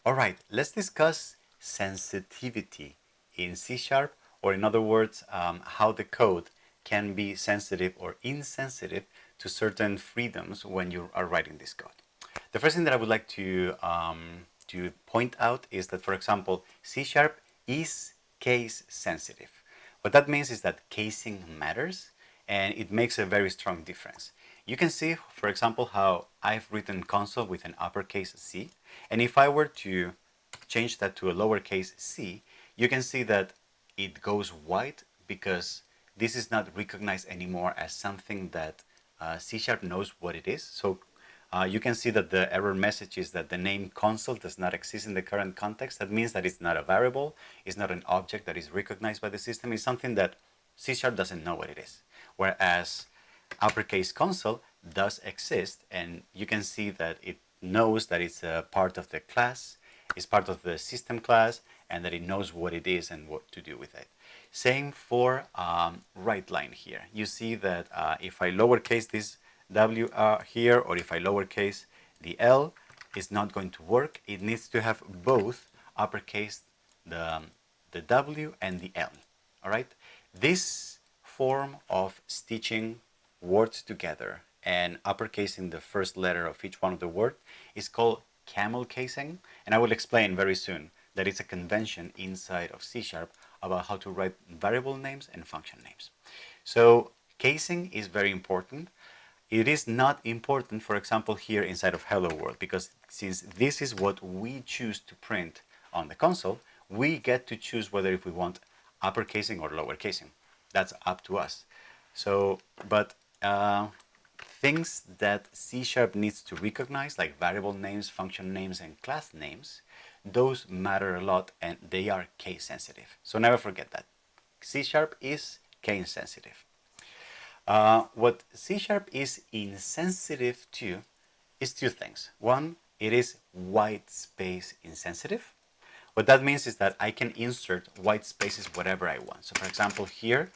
All right, let's discuss sensitivity in C Sharp, or in other words, how the code can be sensitive or insensitive to certain freedoms when you are writing this code. The first thing that I would like to point out is that, for example, C Sharp is case sensitive. What that means is that casing matters, and it makes a very strong difference. You can see, for example, how I've written console with an uppercase C, and if I were to change that to a lowercase c, you can see that it goes white because this is not recognized anymore as something that C Sharp knows what it is. So you can see that the error message is that the name console does not exist in the current context. That means that it's not a variable, it's not an object that is recognized by the system, it's something that C Sharp doesn't know what it is. Whereas uppercase console does exist, and you can see that it knows that it's a part of the class, is part of the system class, and that it knows what it is and what to do with it. Same for right line here. You see that if I lowercase this W here, or if I lowercase the L, it's not going to work. It needs to have both uppercase the W and the L. All right. This form of stitching words together and uppercasing the first letter of each one of the words is called camel casing, and I will explain very soon that it's a convention inside of C Sharp about how to write variable names and function names. So casing is very important. It is not important, for example, here inside of Hello World, because since this is what we choose to print on the console, we get to choose whether if we want uppercasing or lowercasing. That's up to us. So, but things that C Sharp needs to recognize, like variable names, function names, and class names, those matter a lot and they are case sensitive. So never forget that. C Sharp is case sensitive. What C Sharp is insensitive to is two things. One, it is white space insensitive. What that means is that I can insert white spaces whatever I want. So for example, here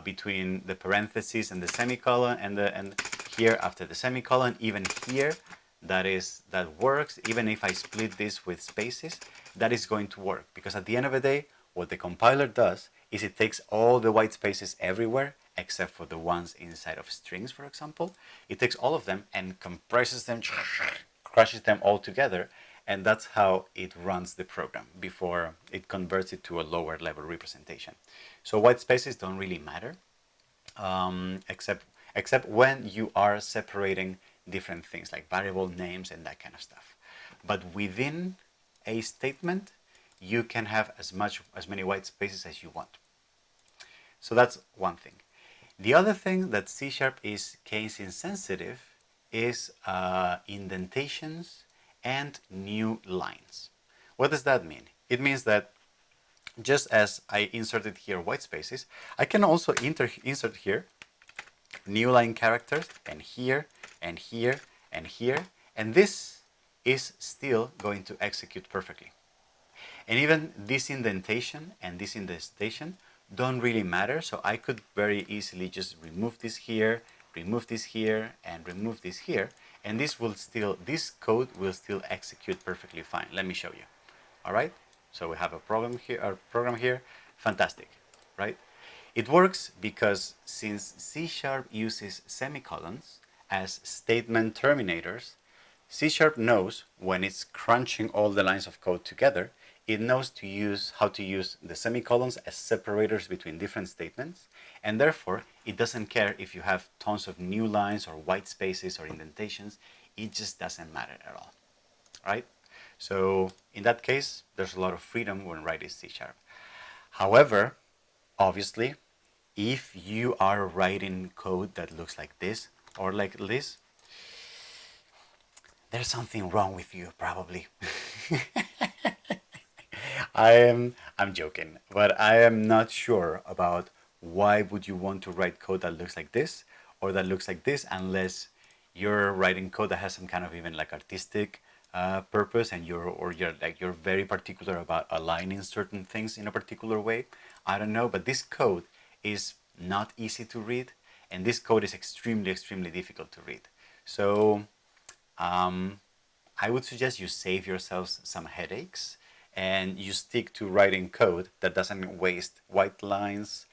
between the parentheses and the semicolon, and here after the semicolon, even here, that works. Even if I split this with spaces, that is going to work, because at the end of the day, what the compiler does is it takes all the white spaces everywhere except for the ones inside of strings, for example. It takes all of them and compresses them, crushes them all together, and that's how it runs the program before it converts it to a lower level representation. So white spaces don't really matter, except when you are separating different things like variable names and that kind of stuff. But within a statement, you can have as many white spaces as you want. So that's one thing. The other thing that C Sharp is case insensitive is indentations and new lines. What does that mean? It means that just as I inserted here white spaces, I can also insert here new line characters, and here, and here, and here, and this is still going to execute perfectly. And even this indentation and this indentation don't really matter, so I could very easily just remove this here, and remove this here, and this code will still execute perfectly fine. Let me show you. All right, so we have a program here, fantastic, right? It works because since C Sharp uses semicolons as statement terminators, C Sharp knows when it's crunching all the lines of code together, it knows how to use the semicolons as separators between different statements, and therefore it doesn't care if you have tons of new lines or white spaces or indentations. It just doesn't matter at all, right? So in that case, there's a lot of freedom when writing C Sharp. However, obviously, if you are writing code that looks like this or like this, there's something wrong with you, probably. I'm joking, but I am not sure about why would you want to write code that looks like this or that looks like this, unless you're writing code that has some kind of even like artistic purpose, and you're very particular about aligning certain things in a particular way. I don't know, but this code is not easy to read, and this code is extremely difficult to read. So I would suggest you save yourselves some headaches and you stick to writing code that doesn't waste white lines,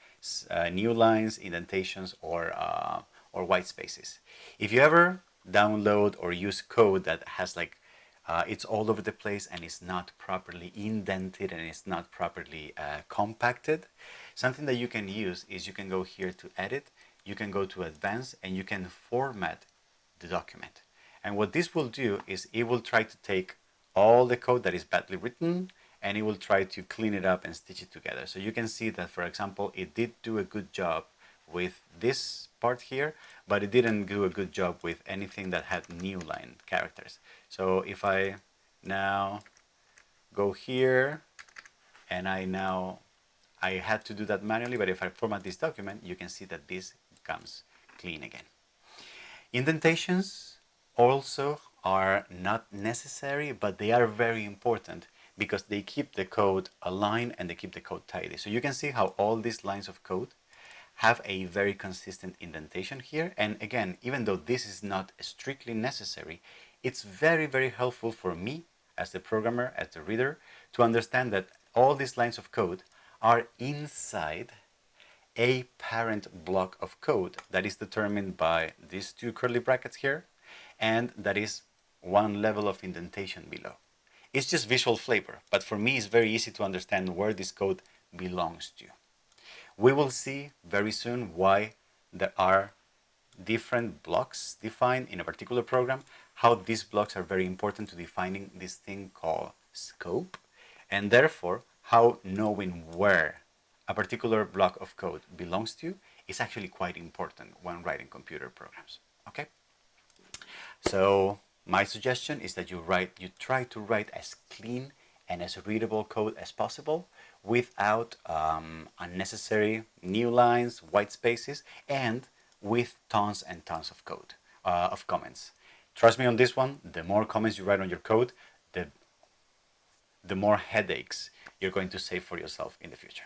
new lines, indentations, or white spaces. If you ever download or use code that has like it's all over the place and it's not properly indented and it's not properly compacted, something that you can use is you can go here to edit, you can go to advanced, and you can format the document. And what this will do is it will try to take all the code that is badly written and it will try to clean it up and stitch it together. So you can see that, for example, it did do a good job with this part here, but it didn't do a good job with anything that had new line characters. So if I now go here and I had to do that manually, but if I format this document, you can see that this comes clean again. Indentations also are not necessary, but they are very important because they keep the code aligned and they keep the code tidy. So you can see how all these lines of code have a very consistent indentation here. And again, even though this is not strictly necessary, it's very, very helpful for me as the programmer, as the reader, to understand that all these lines of code are inside a parent block of code that is determined by these two curly brackets here, and that is one level of indentation below. It's just visual flavor, but for me it's very easy to understand where this code belongs to. We will see very soon why there are different blocks defined in a particular program, how these blocks are very important to defining this thing called scope, and therefore how knowing where a particular block of code belongs to is actually quite important when writing computer programs. Okay? So my suggestion is that you try to write as clean and as readable code as possible without unnecessary new lines, white spaces, and with tons and tons of code, of comments. Trust me on this one, the more comments you write on your code, the more headaches you're going to save for yourself in the future.